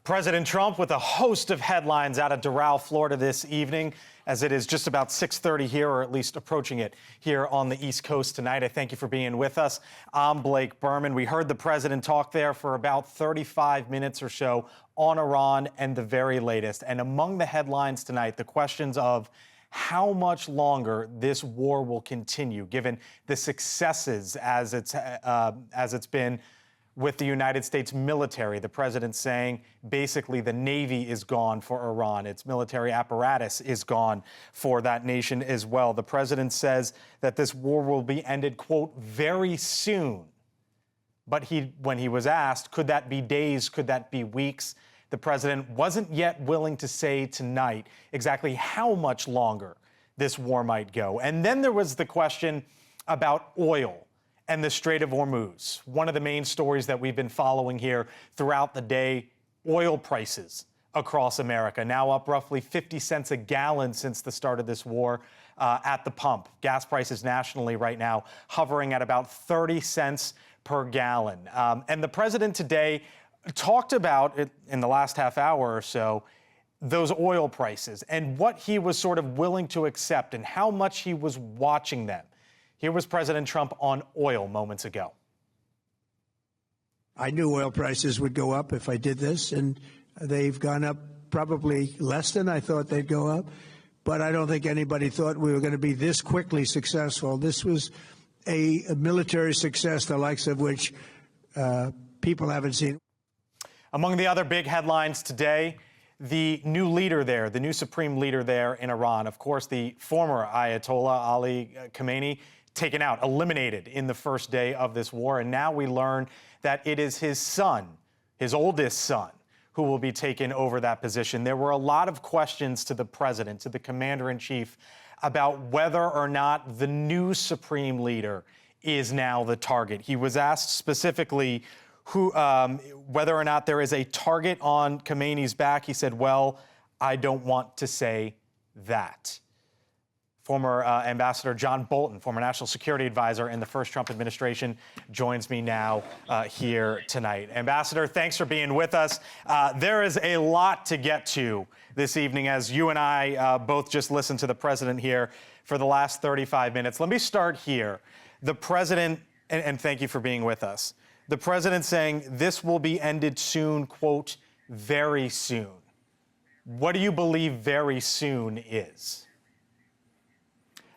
President Trump with a host of headlines out of Doral, Florida this evening, as it is just about 6:30 here, or at least approaching it here on the East Coast tonight. I thank you for being with us. I'm Blake Burman. We heard the president talk there for about 35 minutes or so on Iran and the very latest. And among the headlines tonight, the questions of how much longer this war will continue, given the successes as it's been with the United States military. The president saying basically the Navy is gone for Iran. Its military apparatus is gone for that nation as well. The president says that this war will be ended, quote, very soon. But when he was asked, could that be days, could that be weeks, the president wasn't yet willing to say tonight exactly how much longer this war might go. And then there was the question about oil and the Strait of Hormuz. One of the main stories that we've been following here throughout the day, oil prices across America, now up roughly 50 cents a gallon since the start of this war at the pump. Gas prices nationally right now hovering at about 30 cents per gallon. And the president today talked about it in the last half hour or so, those oil prices and what he was sort of willing to accept and how much he was watching them. Here was President Trump on oil moments ago. I knew oil prices would go up if I did this, and they've gone up probably less than I thought they'd go up. But I don't think anybody thought we were going to be this quickly successful. This was a military success, the likes of which people haven't seen. Among the other big headlines today, the new leader there, the new supreme leader there in Iran, of course, the former Ayatollah Ali Khamenei, taken out, eliminated in the first day of this war. And now we learn that it is his son, his oldest son, who will be taking over that position. There were a lot of questions to the president, to the commander-in-chief, about whether or not the new supreme leader is now the target. He was asked specifically whether or not there is a target on Khamenei's back. He said, well, I don't want to say that. Former Ambassador John Bolton, former national security advisor in the first Trump administration, joins me now here tonight. Ambassador, thanks for being with us. There is a lot to get to this evening as you and I both just listened to the president here for the last 35 minutes. Let me start here. The president, and thank you for being with us, the president saying this will be ended soon, quote, very soon. What do you believe very soon is?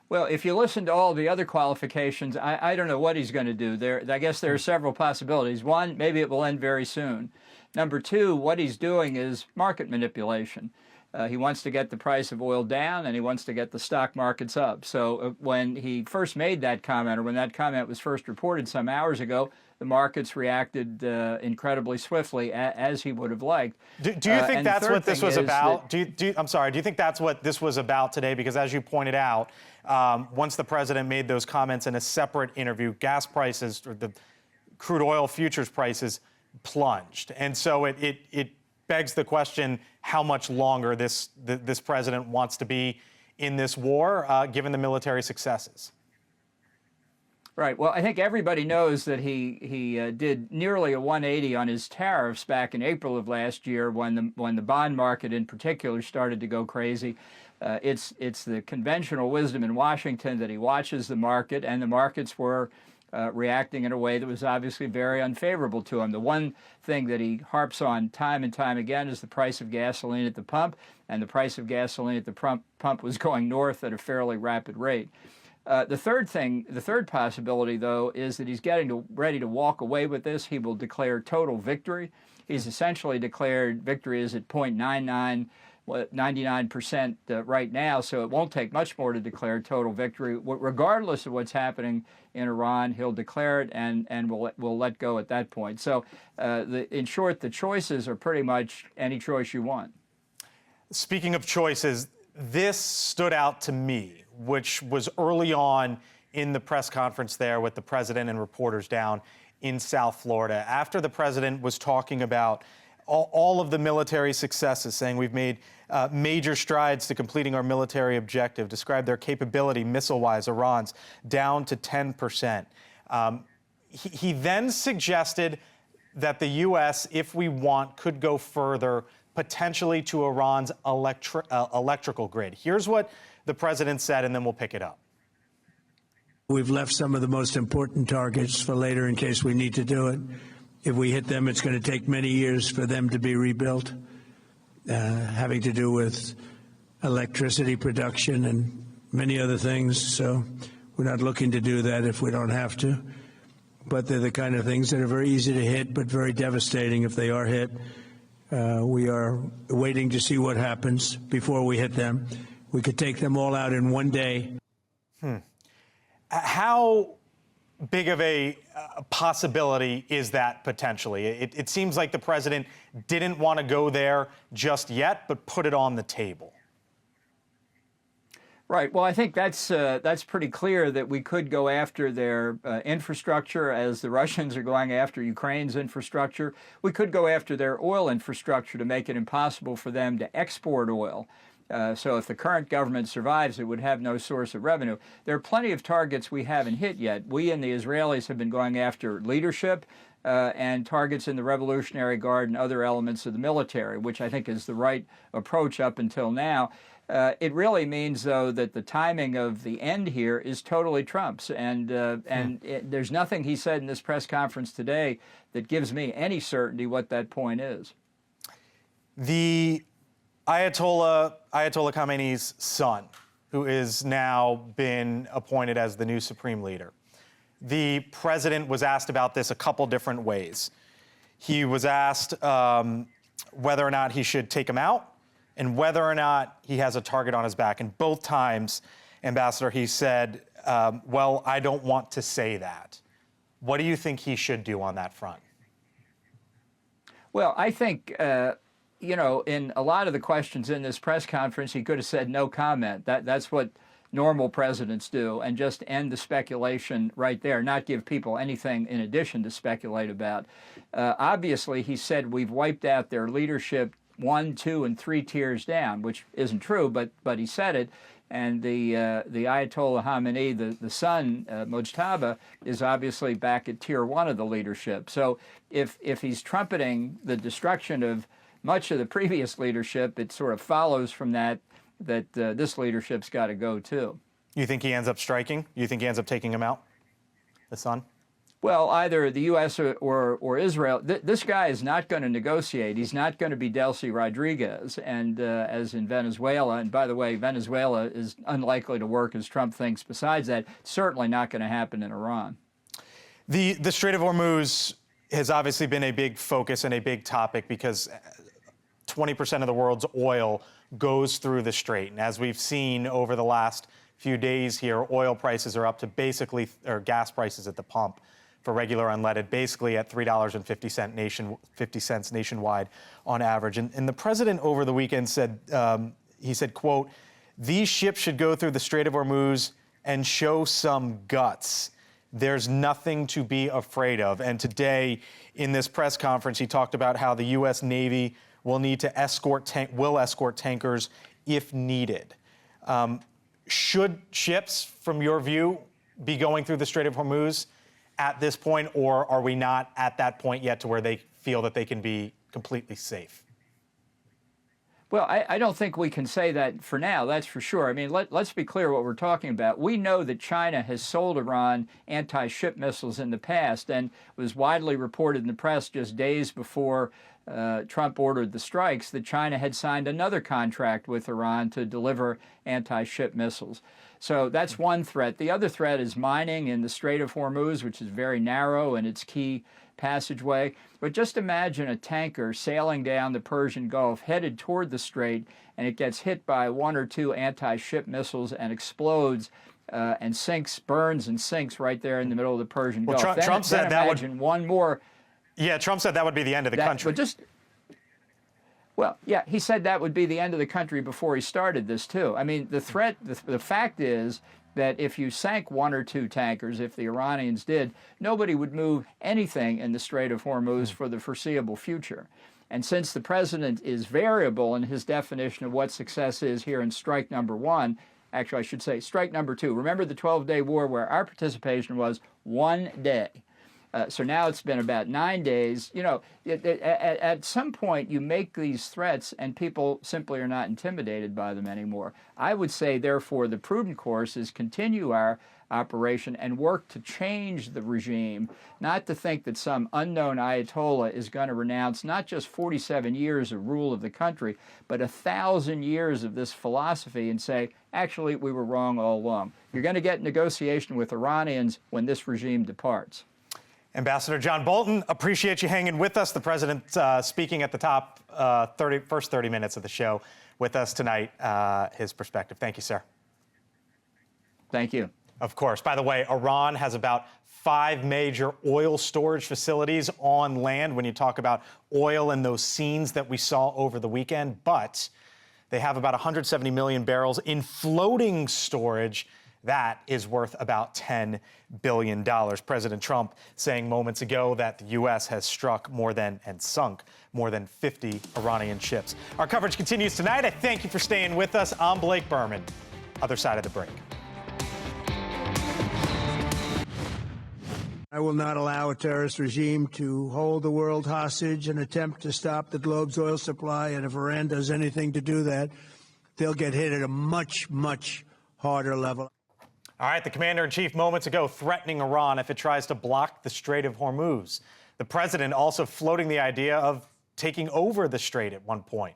Well, if you listen to all the other qualifications, I don't know what he's going to do. I guess there are several possibilities. One, maybe it will end very soon. Number two, what he's doing is market manipulation. He wants to get the price of oil down, and he wants to get the stock markets up. So when he first made that comment, or when that comment was first reported some hours ago, the markets reacted incredibly swiftly, as he would have liked. Do you think that's what this was about? I'm sorry, do you think that's what this was about today? Because as you pointed out, once the president made those comments in a separate interview, gas prices, or the crude oil futures prices, plunged. And so it begs the question how much longer this president wants to be in this war, given the military successes. Right. Well, I think everybody knows that he did nearly a 180 on his tariffs back in April of last year, when the bond market in particular started to go crazy. It's the conventional wisdom in Washington that he watches the market, and the markets were reacting in a way that was obviously very unfavorable to him. The one thing that he harps on time and time again is the price of gasoline at the pump, and the price of gasoline at the pump was going north at a fairly rapid rate. The third possibility, though, is that he's getting ready to walk away with this. He will declare total victory. He's essentially declared victory is at 99% right now, so it won't take much more to declare total victory. Regardless of what's happening in Iran, he'll declare it, and we'll let go at that point. So, in short, the choices are pretty much any choice you want. Speaking of choices, this stood out to me, which was early on in the press conference there with the president and reporters down in South Florida. After the president was talking about all of the military successes, saying we've made major strides to completing our military objective, described their capability missile-wise, Iran's, down to 10%. He then suggested that the U.S., if we want, could go further, potentially to Iran's electrical grid. Here's what the president said, and then we'll pick it up. We've left some of the most important targets for later in case we need to do it. If we hit them, it's going to take many years for them to be rebuilt, having to do with electricity production and many other things. So we're not looking to do that if we don't have to. But they're the kind of things that are very easy to hit, but very devastating if they are hit. We are waiting to see what happens before we hit them. We could take them all out in one day. How big of a possibility is that potentially? It seems like the president didn't want to go there just yet, but put it on the table. Right. Well, I think that's pretty clear that we could go after their infrastructure as the Russians are going after Ukraine's infrastructure. We could go after their oil infrastructure to make it impossible for them to export oil. So if the current government survives, it would have no source of revenue. There are plenty of targets we haven't hit yet. We and the Israelis have been going after leadership and targets in the Revolutionary Guard and other elements of the military, which I think is the right approach up until now. It really means, though, that the timing of the end here is totally Trump's. And there's nothing he said in this press conference today that gives me any certainty what that point is. The Ayatollah Khamenei's son, who is now been appointed as the new supreme leader. The president was asked about this a couple different ways. He was asked whether or not he should take him out and whether or not he has a target on his back. And both times, Ambassador, he said, well, I don't want to say that. What do you think he should do on that front? Well, I think, you know, in a lot of the questions in this press conference, he could have said no comment. That's what normal presidents do, and just end the speculation right there, not give people anything in addition to speculate about. Obviously, he said we've wiped out their leadership 1, 2, and 3 tiers down, which isn't true, but he said it. And the Ayatollah Khamenei, the son, Mojtaba, is obviously back at tier 1 of the leadership. So if he's trumpeting the destruction of much of the previous leadership, it sort of follows from that this leadership's got to go too. You think he ends up striking? You think he ends up taking him out, the son? Well, either the U.S. or Israel. This guy is not going to negotiate. He's not going to be Delcy Rodriguez, and as in Venezuela. And by the way, Venezuela is unlikely to work as Trump thinks. Besides that, certainly not going to happen in Iran. The Strait of Hormuz has obviously been a big focus and a big topic because 20% of the world's oil goes through the strait. And as we've seen over the last few days here, oil prices are up to basically, or gas prices at the pump for regular unleaded, basically at $3.50 nationwide on average. And the president over the weekend said, he said, quote, "These ships should go through the Strait of Hormuz and show some guts. There's nothing to be afraid of." And today in this press conference, he talked about how the U.S. Navy will need to escort tankers if needed. Should ships, from your view, be going through the Strait of Hormuz at this point, or are we not at that point yet to where they feel that they can be completely safe? Well, I don't think we can say that for now, that's for sure. I mean, let's be clear what we're talking about. We know that China has sold Iran anti-ship missiles in the past, and it was widely reported in the press just days before Trump ordered the strikes that China had signed another contract with Iran to deliver anti-ship missiles. So that's one threat. The other threat is mining in the Strait of Hormuz, which is very narrow in its key passageway. But just imagine a tanker sailing down the Persian Gulf, headed toward the strait, and it gets hit by 1 or 2 anti-ship missiles and explodes and sinks, burns and sinks right there in the middle of the Persian Gulf. Trump said that would... one more... Yeah, Trump said that would be the end of the country. Well, yeah, he said that would be the end of the country before he started this, too. I mean, the threat, the fact is that if you sank 1 or 2 tankers, if the Iranians did, nobody would move anything in the Strait of Hormuz for the foreseeable future. And since the president is variable in his definition of what success is here in strike number 1, actually I should say strike number 2. Remember the 12-day war where our participation was 1 day. So now it's been about 9 days. You know, at some point you make these threats and people simply are not intimidated by them anymore. I would say, therefore, the prudent course is continue our operation and work to change the regime, not to think that some unknown Ayatollah is going to renounce not just 47 years of rule of the country, but 1,000 years of this philosophy and say, actually, we were wrong all along. You're going to get negotiation with Iranians when this regime departs. Ambassador John Bolton, appreciate you hanging with us. The president speaking at the top first 30 minutes of the show with us tonight, his perspective. Thank you, sir. Thank you. Of course. By the way, Iran has about 5 major oil storage facilities on land when you talk about oil and those scenes that we saw over the weekend. But they have about 170 million barrels in floating storage. That is worth about $10 billion. President Trump saying moments ago that the U.S. has struck more than and sunk more than 50 Iranian ships. Our coverage continues tonight. I thank you for staying with us. I'm Blake Burman. Other side of the break. I will not allow a terrorist regime to hold the world hostage and attempt to stop the globe's oil supply. And if Iran does anything to do that, they'll get hit at a much, much harder level. All right, the commander-in-chief moments ago threatening Iran if it tries to block the Strait of Hormuz. The president also floating the idea of taking over the strait at one point.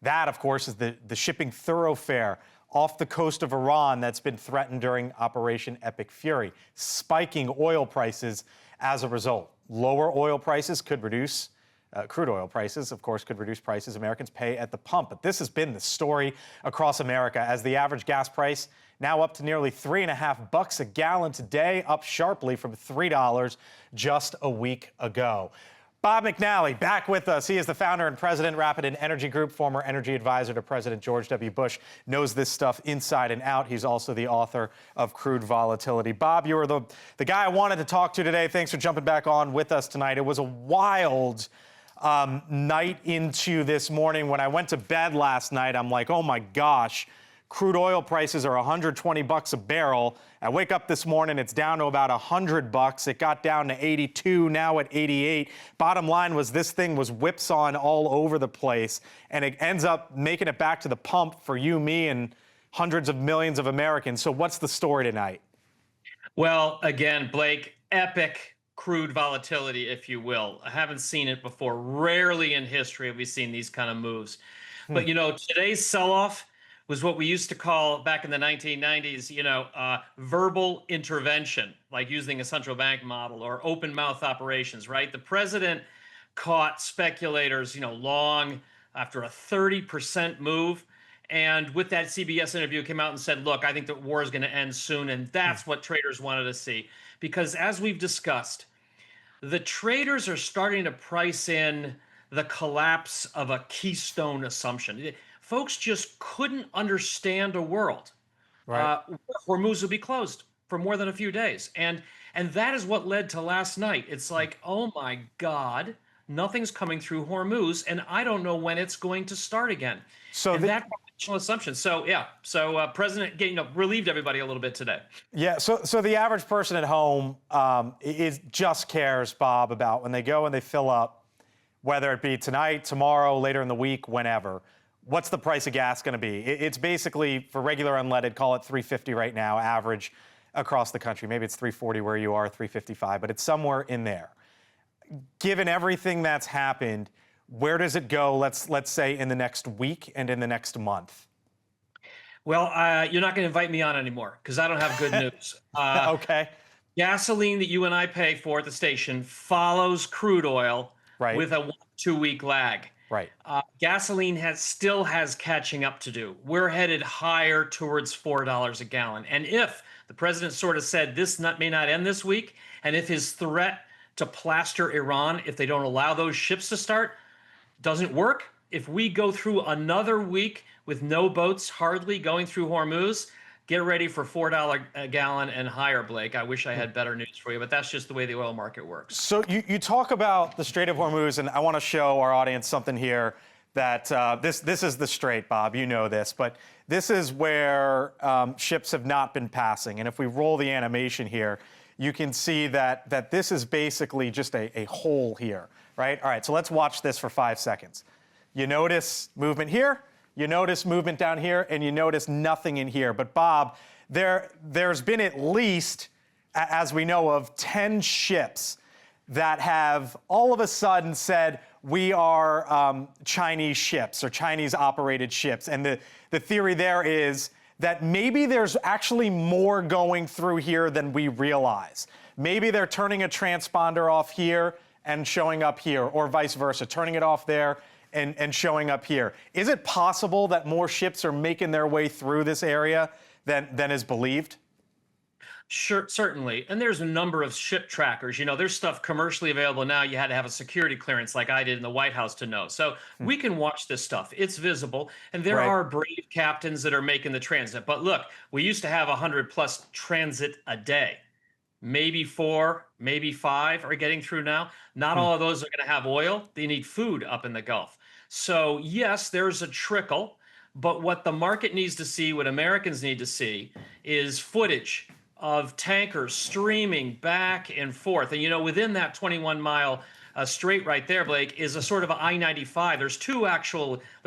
That, of course, is the shipping thoroughfare off the coast of Iran that's been threatened during Operation Epic Fury, spiking oil prices as a result. Lower oil prices could reduce, crude oil prices, of course, could reduce prices Americans pay at the pump. But this has been the story across America as the average gas price now up to nearly $3.50 a gallon today, up sharply from $3 just a week ago. Bob McNally back with us. He is the founder and president, Rapid Energy Group, former energy advisor to President George W. Bush, knows this stuff inside and out. He's also the author of Crude Volatility. Bob, you were the guy I wanted to talk to today. Thanks for jumping back on with us tonight. It was a wild night into this morning. When I went to bed last night, I'm like, oh my gosh, crude oil prices are $120 a barrel. I wake up this morning, it's down to about $100. It got down to 82, now at 88. Bottom line was this thing was whipsawing all over the place, and it ends up making it back to the pump for you, me, and hundreds of millions of Americans. So what's the story tonight? Well, again, Blake, epic crude volatility, if you will. I haven't seen it before. Rarely in history have we seen these kind of moves. But, you know, today's sell-off was what we used to call back in the 1990s, verbal intervention, like using a central bank model or open mouth operations, right? The president caught speculators, long after a 30% move. And with that CBS interview, came out and said, look, I think the war is going to end soon. And that's what traders wanted to see. Because as we've discussed, the traders are starting to price in the collapse of a keystone assumption. Folks just couldn't understand a world where Hormuz would be closed for more than a few days. And that is what led to last night. It's like, oh my God, nothing's coming through Hormuz, and I don't know when it's going to start again. So that's an assumption. So yeah, President relieved everybody a little bit today. Yeah, so the average person at home just cares, Bob, about when they go and they fill up, whether it be tonight, tomorrow, later in the week, whenever. What's the price of gas going to be? It's basically, for regular unleaded, call it $3.50 right now, average across the country. Maybe it's $3.40 where you are, $3.55, but it's somewhere in there. Given everything that's happened, where does it go, let's say, in the next week and in the next month? Well, you're not going to invite me on anymore because I don't have good news. Okay. Gasoline that you and I pay for at the station follows crude oil with a 1-2 week lag. Right. Gasoline still has catching up to do. We're headed higher towards $4 a gallon. And if the president sort of said this may not end this week, and if his threat to plaster Iran, if they don't allow those ships to start, doesn't work, if we go through another week with no boats hardly going through Hormuz, get ready for $4 a gallon and higher, Blake. I wish I had better news for you, but that's just the way the oil market works. So you talk about the Strait of Hormuz, and I want to show our audience something here that this is the Strait, Bob. You know this, but this is where ships have not been passing. And if we roll the animation here, you can see that this is basically just a hole here, right? All right, so let's watch this for 5 seconds. You notice movement here, you notice movement down here, and you notice nothing in here. But Bob, there's been at least, as we know of, 10 ships that have all of a sudden said, we are Chinese ships or Chinese-operated ships. And the theory there is that maybe there's actually more going through here than we realize. Maybe they're turning a transponder off here and showing up here, or vice versa, turning it off there and showing up here. Is it possible that more ships are making their way through this area than is believed? Sure, certainly. And there's a number of ship trackers. You know, there's stuff commercially available now. You had to have a security clearance like I did in the White House to know. So we can watch this stuff. It's visible. And there Right. are brave captains that are making the transit. But look, we used to have 100+ transit a day. Maybe 4, maybe 5 are getting through now. Not all of those are going to have oil. They need food up in the Gulf. So yes, there's a trickle. But what the market needs to see, what Americans need to see, is footage of tankers streaming back and forth. And, you know, within that 21-mile strait right there, Blake, is a sort of an I-95. There's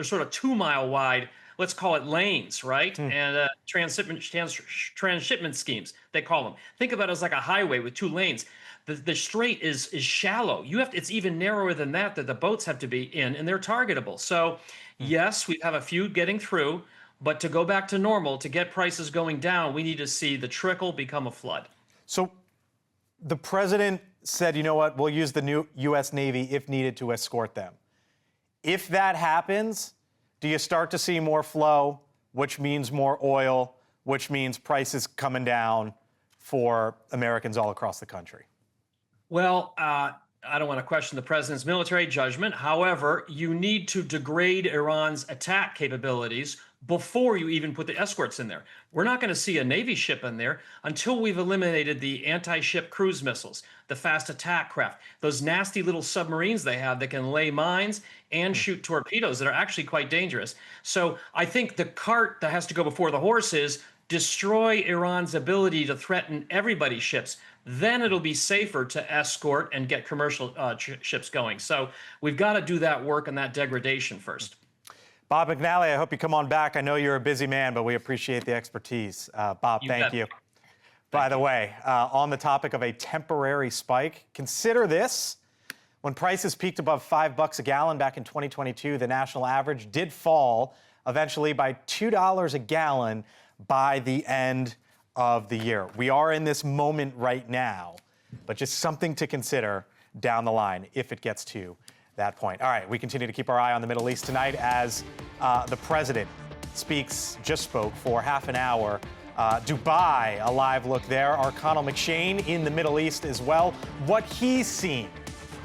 sort of 2-mile wide, let's call it lanes, right? And transshipment schemes, they call them. Think of it as like a highway with 2 lanes. The strait is shallow. It's even narrower than that the boats have to be in, and they're targetable. So, yes, we have a few getting through. But to go back to normal, to get prices going down, we need to see the trickle become a flood. So the president said, you know what, we'll use the new U.S. Navy if needed to escort them. If that happens, do you start to see more flow, which means more oil, which means prices coming down for Americans all across the country? Well, I don't want to question the president's military judgment. However, you need to degrade Iran's attack capabilities before you even put the escorts in there. We're not going to see a Navy ship in there until we've eliminated the anti-ship cruise missiles, the fast attack craft, those nasty little submarines they have that can lay mines and shoot torpedoes that are actually quite dangerous. So I think the cart that has to go before the horse is destroy Iran's ability to threaten everybody's ships. Then it'll be safer to escort and get commercial ships going. So we've got to do that work and that degradation first. Bob McNally, I hope you come on back. I know you're a busy man, but we appreciate the expertise. Bob, thank you. By the way, on the topic of a temporary spike, consider this. When prices peaked above $5 a gallon back in 2022, the national average did fall eventually by $2 a gallon by the end of the year. We are in this moment right now, but just something to consider down the line if it gets to that point. All right, we continue to keep our eye on the Middle East tonight as the president just spoke for half an hour. Dubai, a live look there. Our Connell McShane in the Middle East as well. What he's seen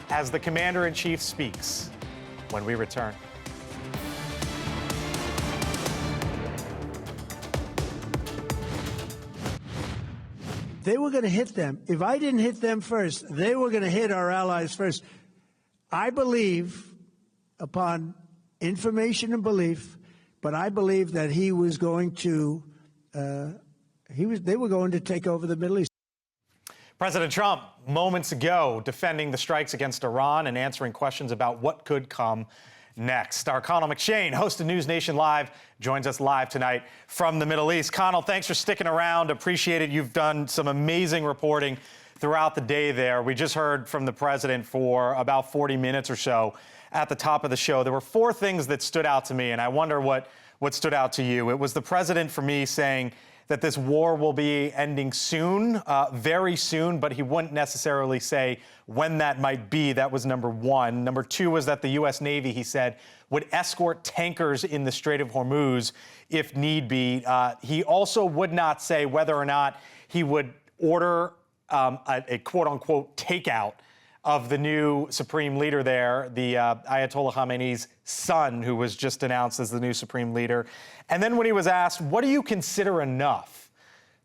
as the commander-in-chief speaks when we return. They were going to hit them. If I didn't hit them first, they were going to hit our allies first. I believe, upon information and belief, but I believe that he was going to, they were going to take over the Middle East. President Trump, moments ago, defending the strikes against Iran and answering questions about what could come next. Our Connell McShane, host of News Nation Live, joins us live tonight from the Middle East. Connell, thanks for sticking around. Appreciate it. You've done some amazing reporting throughout the day there. We just heard from the president for about 40 minutes or so at the top of the show. There were 4 things that stood out to me, and I wonder what stood out to you. It was the president, for me, saying that this war will be ending soon, very soon, but he wouldn't necessarily say when that might be. That was number 1. Number 2 was that the U.S. Navy, he said, would escort tankers in the Strait of Hormuz if need be. He also would not say whether or not he would order a quote-unquote takeout of the new supreme leader there, the Ayatollah Khamenei's son, who was just announced as the new supreme leader. And then when he was asked, what do you consider enough?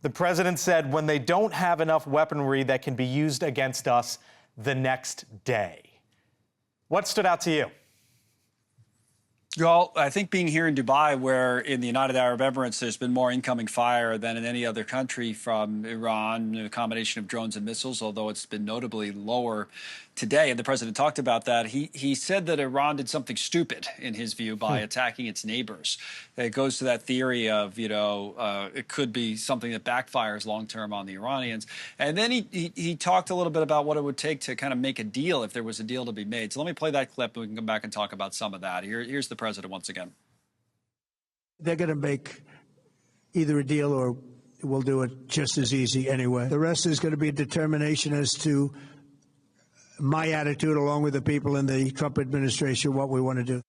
The president said, when they don't have enough weaponry that can be used against us the next day. What stood out to you? Well, I think being here in Dubai, where in the United Arab Emirates, there's been more incoming fire than in any other country from Iran, a combination of drones and missiles, although it's been notably lower today. And the president talked about that. He said that Iran did something stupid, in his view, by attacking its neighbors. It goes to that theory of, it could be something that backfires long-term on the Iranians. And then he talked a little bit about what it would take to kind of make a deal if there was a deal to be made. So let me play that clip and we can come back and talk about some of that. Here's the president once again. They're going to make either a deal or we'll do it just as easy anyway. The rest is going to be a determination as to my attitude, along with the people in the Trump administration, what we want to do.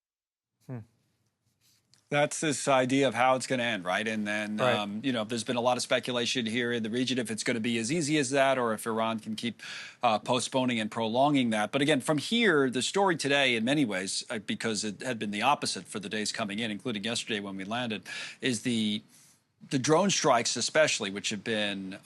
That's this idea of how it's going to end, right? And then, right. There's been a lot of speculation here in the region if it's going to be as easy as that or if Iran can keep postponing and prolonging that. But again, from here, the story today, in many ways, because it had been the opposite for the days coming in, including yesterday when we landed, is the drone strikes especially, which have been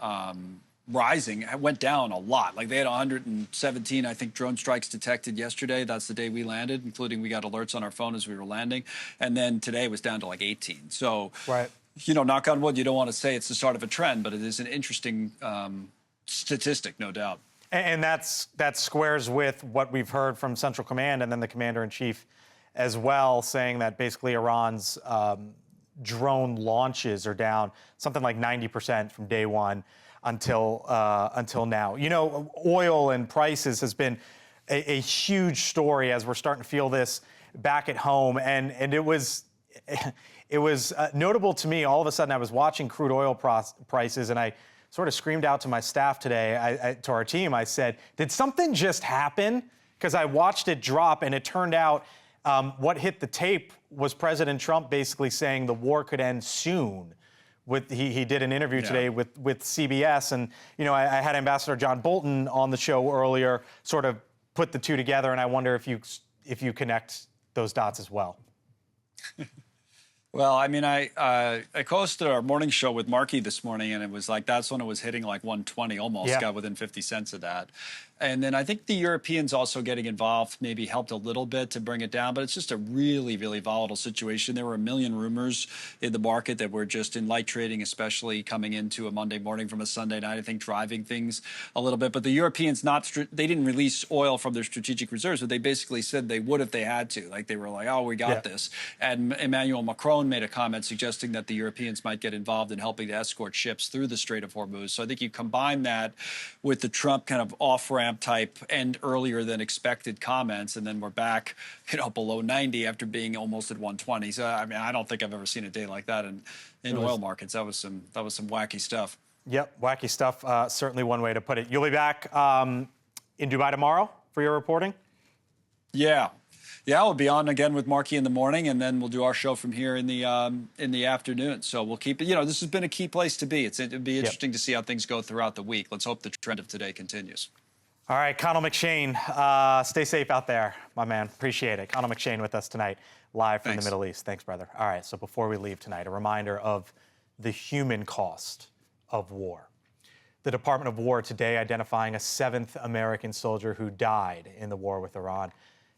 rising, went down a lot. Like they had 117, I think, drone strikes detected yesterday. That's the day we landed, including we got alerts on our phone as we were landing. And then today it was down to like 18. So, right. Knock on wood, you don't want to say it's the start of a trend, but it is an interesting statistic, no doubt. And that squares with what we've heard from Central Command and then the commander-in-chief as well, saying that basically Iran's drone launches are down something like 90% from day one until now. Oil and prices has been a huge story as we're starting to feel this back at home, and it was notable to me. All of a sudden, I was watching crude oil prices, and I sort of screamed out to my staff today, to our team. I said, "Did something just happen?" Because I watched it drop, and it turned out what hit the tape was President Trump basically saying the war could end soon. He did an interview today with CBS, and I had Ambassador John Bolton on the show earlier, sort of put the two together, and I wonder if you connect those dots as well. Well, I mean, I hosted our morning show with Markey this morning, and it was like that's when it was hitting like 120, almost got within 50 cents of that. And then I think the Europeans also getting involved maybe helped a little bit to bring it down, but it's just a really, really volatile situation. There were a million rumors in the market that were just in light trading, especially coming into a Monday morning from a Sunday night, I think driving things a little bit. But the Europeans, they didn't release oil from their strategic reserves, but they basically said they would if they had to. Like they were like, oh, we got this. And Emmanuel Macron made a comment suggesting that the Europeans might get involved in helping to escort ships through the Strait of Hormuz. So I think you combine that with the Trump kind of off-ramp type end earlier than expected comments, and then we're back, below 90 after being almost at 120. So I mean, I don't think I've ever seen a day like that in oil markets. That was some wacky stuff. Yep, wacky stuff. Certainly one way to put it. You'll be back in Dubai tomorrow for your reporting? Yeah, we'll be on again with Markey in the morning, and then we'll do our show from here in the afternoon. So we'll keep it. This has been a key place to be. It'd be interesting to see how things go throughout the week. Let's hope the trend of today continues. All right, Connell McShane, stay safe out there, my man. Appreciate it. Connell McShane with us tonight, live from the Middle East. Thanks, brother. All right, so before we leave tonight, a reminder of the human cost of war. The Department of War today identifying a 7th American soldier who died in the war with Iran.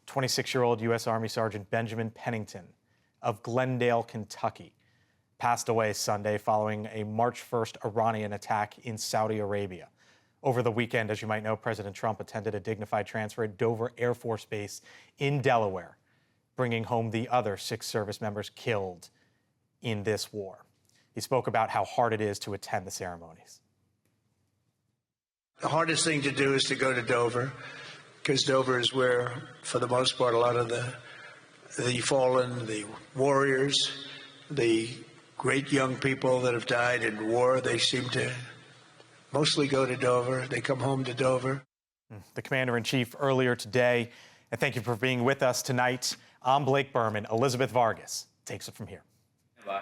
26-year-old U.S. Army Sergeant Benjamin Pennington of Glendale, Kentucky, passed away Sunday following a March 1st Iranian attack in Saudi Arabia. Over the weekend, as you might know, President Trump attended a dignified transfer at Dover Air Force Base in Delaware, bringing home the other 6 service members killed in this war. He spoke about how hard it is to attend the ceremonies. The hardest thing to do is to go to Dover, because Dover is where, for the most part, a lot of the fallen, the warriors, the great young people that have died in war, they seem to mostly go to Dover. They come home to Dover. The Commander-in-Chief earlier today, and thank you for being with us tonight. I'm Blake Burman. Elizabeth Vargas takes it from here. Bye.